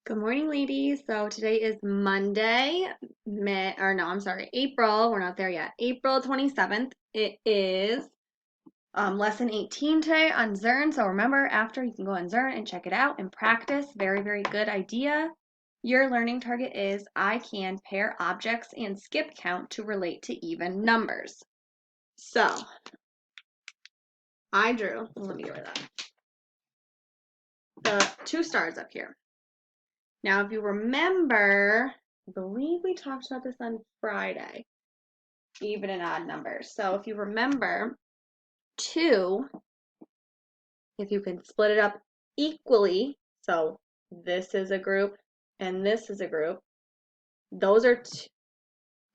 Good morning, ladies. So today is Monday, April. We're not there yet. April 27th. It is lesson 18 today on Zern. So remember, after you can go on Zern and check it out and practice. Very, very good idea. Your learning target is I can pair objects and skip count to relate to even numbers. So I drew, let me get rid of that, the 2 stars up here. Now, if you remember, I believe we talked about this on Friday, even and odd numbers. So if you remember, 2, if you can split it up equally, so this is a group and this is a group, those are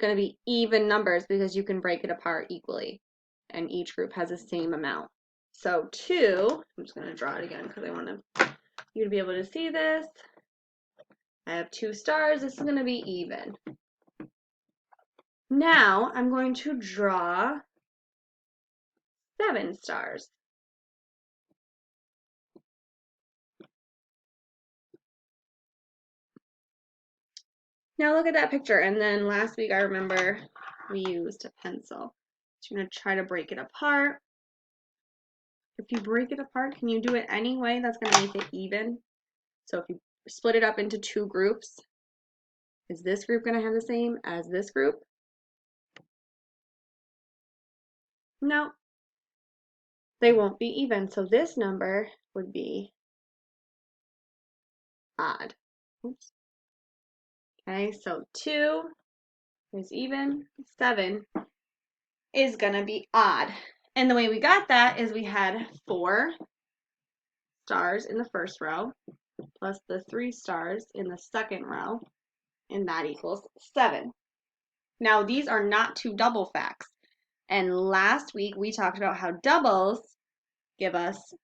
going to be even numbers because you can break it apart equally, and each group has the same amount. So 2, I'm just going to draw it again because I want you to be able to see this. I have 2 stars. This is going to be even. Now I'm going to draw 7 stars. Now look at that picture. And then last week I remember we used a pencil. So you're going to try to break it apart. If you break it apart, can you do it anyway? That's going to make it even. So if you split it up into 2 groups, is this group going to have the same as this group? No, they won't be even. So this number would be odd. Oops. Okay, so 2 is even, 7 is going to be odd. And the way we got that is we had 4 stars in the first row plus the 3 stars in the second row, and that equals 7. Now, these are not 2 double facts. And last week we talked about how doubles give us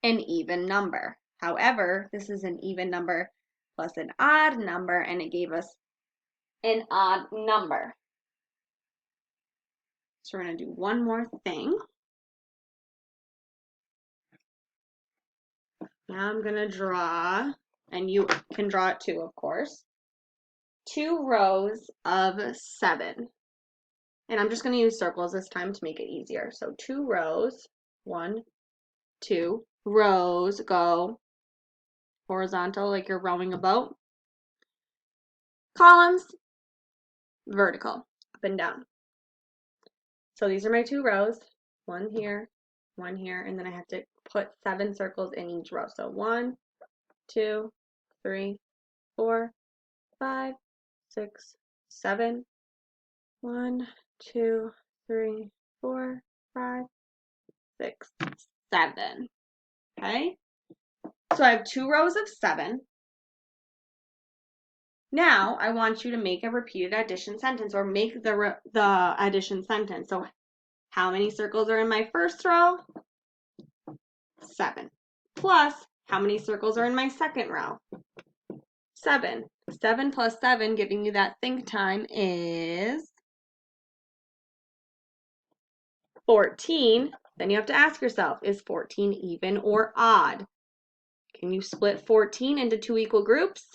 an even number. However, this is an even number plus an odd number, and it gave us an odd number. So we're going to do one more thing. Now I'm going to draw, and you can draw it too, of course, 2 rows of 7. And I'm just going to use circles this time to make it easier. So 2 rows, 1, 2, rows go horizontal like you're rowing a boat. Columns, vertical, up and down. So these are my 2 rows, 1 here, and then I have to put 7 circles in each row. So 1, 2, 3, 4, 5, 6, 7. 1, 2, 3, 4, 5, 6, 7. Okay? So I have 2 rows of 7. Now I want you to make a repeated addition sentence, or make the addition sentence. So how many circles are in my first row? 7. Plus, how many circles are in my second row? 7. 7 plus 7, giving you that think time, is 14. Then you have to ask yourself, is 14 even or odd? Can you split 14 into 2 equal groups?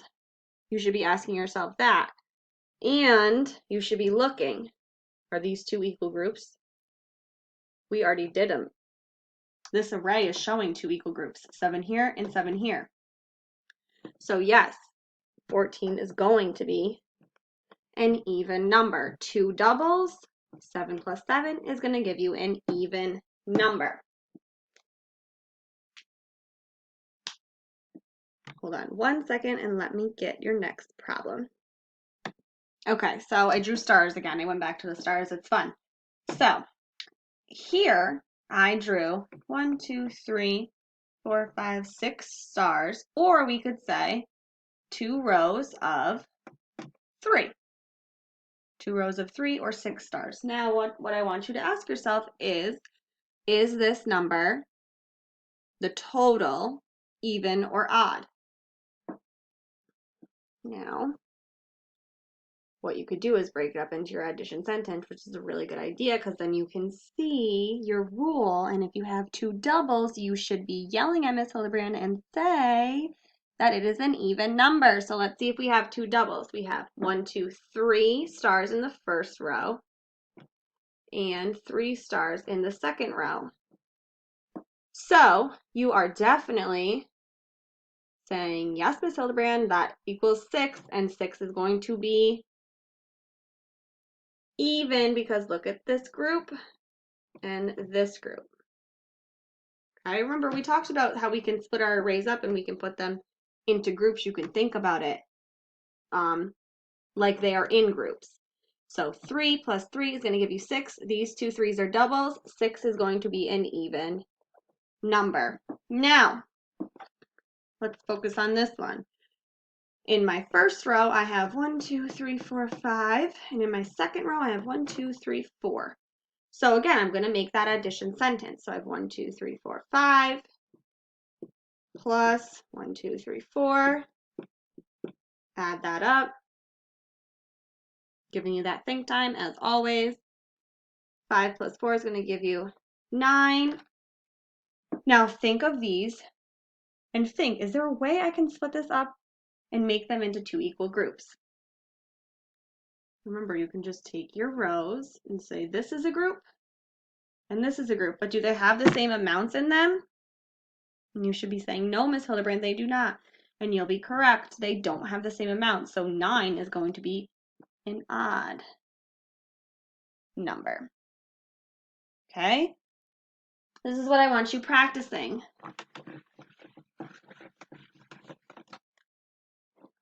You should be asking yourself that. And you should be looking, are these 2 equal groups? We already did them. This array is showing 2 equal groups, 7 here and 7 here. So yes, 14 is going to be an even number. 2 doubles, 7 plus 7 is going to give you an even number. Hold on 1 second and let me get your next problem. Okay, so I drew stars again. I went back to the stars. It's fun. So here I drew 1, 2, 3, 4, 5, 6 stars, or we could say 2 rows of 3. 2 rows of 3 or 6 stars. Now what I want you to ask yourself is this number, the total, even or odd? Now, what you could do is break it up into your addition sentence, which is a really good idea because then you can see your rule. And if you have 2 doubles, you should be yelling at Miss Hildebrand and say, that it is an even number. So let's see if we have two doubles. We have 1, 2, 3 stars in the first row and 3 stars in the second row. So you are definitely saying, yes, Miss Hildebrand, that equals 6, and 6 is going to be even because look at this group and this group. I remember we talked about how we can split our arrays up and we can put them into groups. You can think about it like they are in groups. So 3 plus 3 is going to give you 6. These two 3s are doubles. 6 is going to be an even number. Now, let's focus on this one. In my first row, I have 1, 2, 3, 4, 5. And in my second row, I have 1, 2, 3, 4. So again, I'm going to make that addition sentence. So I have 1, 2, 3, 4, 5 plus 1, 2, 3, 4. Add that up. Giving you that think time as always. 5 plus 4 is going to give you 9. Now think of these and think, is there a way I can split this up and make them into two equal groups? Remember, you can just take your rows and say this is a group and this is a group, but do they have the same amounts in them? And you should be saying, no, Miss Hildebrand, they do not. And you'll be correct, they don't have the same amount. So 9 is going to be an odd number. Okay? This is what I want you practicing.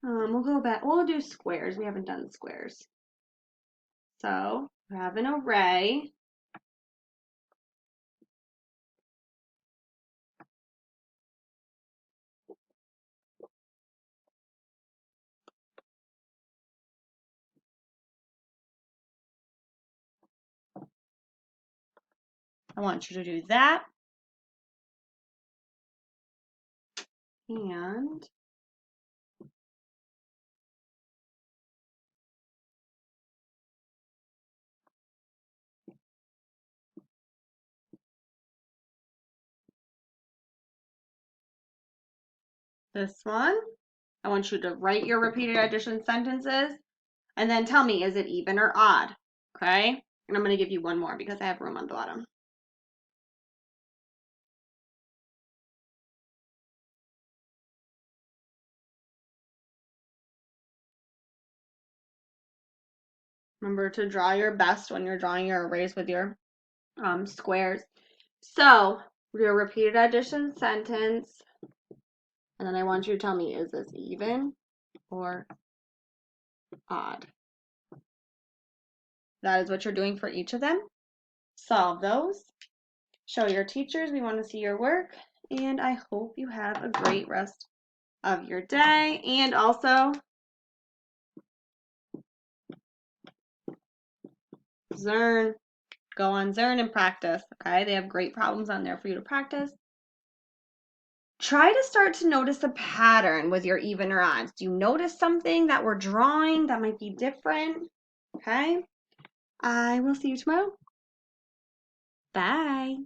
We'll go back. We'll do squares. We haven't done squares. So we have an array. I want you to do that. And this one, I want you to write your repeated addition sentences and then tell me, is it even or odd? Okay? And I'm going to give you one more because I have room on the bottom. Remember to draw your best when you're drawing your arrays with your squares. So your repeated addition sentence, and then I want you to tell me, is this even or odd? That is what you're doing for each of them. Solve those. Show your teachers. We want to see your work. And I hope you have a great rest of your day. And also, Zern. Go on Zern and practice. Okay? They have great problems on there for you to practice. Try to start to notice a pattern with your even or odds. Do you notice something that we're drawing that might be different? Okay? I will see you tomorrow. Bye.